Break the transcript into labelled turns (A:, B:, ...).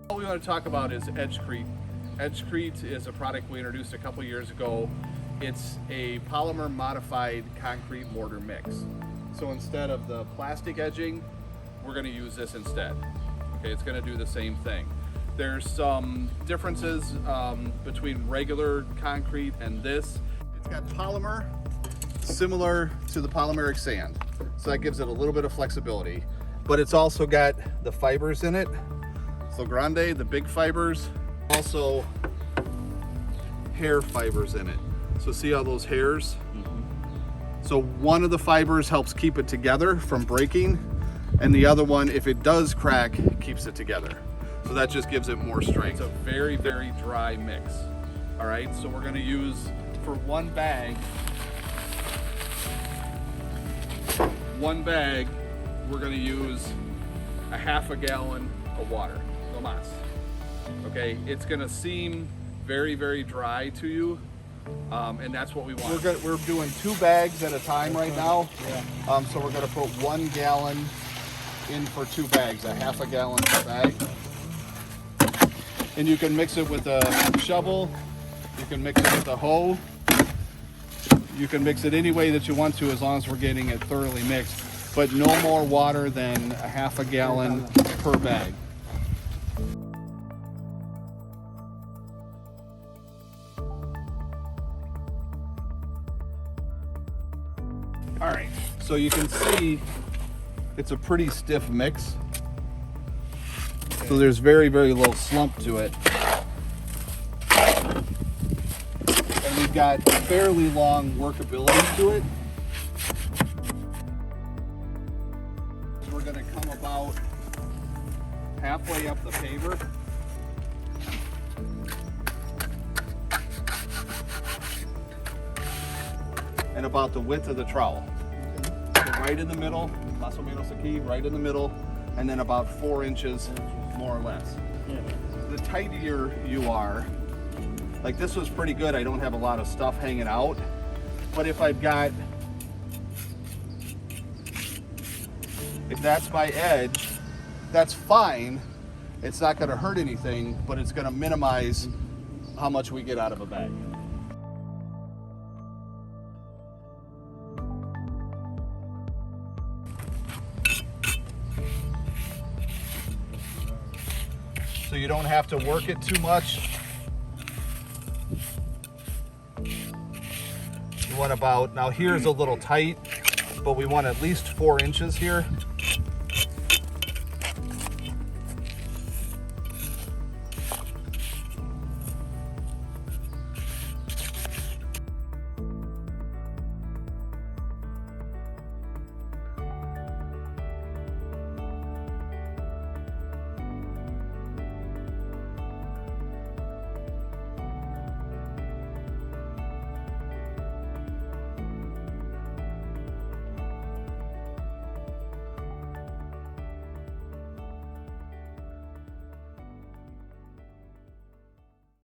A: What we want to talk about is EdgeCrete. EdgeCrete is a product we introduced a couple years ago. It's a polymer modified concrete mortar mix. So instead of the plastic edging, we're going to use this instead. Okay, it's going to do the same thing. There's some differences between regular concrete and this. It's got polymer similar to the polymeric sand, so that gives it a little bit of flexibility. But it's also got the fibers in it. So grande, the big fibers, also hair fibers in it. So see all those hairs? So one of the fibers helps keep it together from breaking, and the other one, if it does crack, keeps it together. So that just gives it more strength. It's a very, very dry mix. All right, so we're gonna use, for one bag, we're gonna use a half a gallon of water, no mas. Okay, it's gonna seem very, very dry to you, and that's what we want. We're doing 2 bags at a time right now. So we're gonna put 1 gallon in for 2 bags, a half a gallon per bag. And you can mix it with a shovel, you can mix it with a hoe, you can mix it any way that you want to, as long as we're getting it thoroughly mixed, but no more water than a half a gallon per bag. All right, so you can see it's a pretty stiff mix. So there's very, very low slump to it. And we've got fairly long workability to it. We're gonna come about halfway up the paver. And about the width of the trowel. So right in the middle, más o menos aquí, right in the middle, and then about 4 inches more or less. The tidier you are, like this was pretty good, I don't have a lot of stuff hanging out, but if that's my edge, that's fine. It's not gonna hurt anything, but it's gonna minimize how much we get out of a bag. So you don't have to work it too much. You want about, now here's a little tight, but we want at least 4 inches here.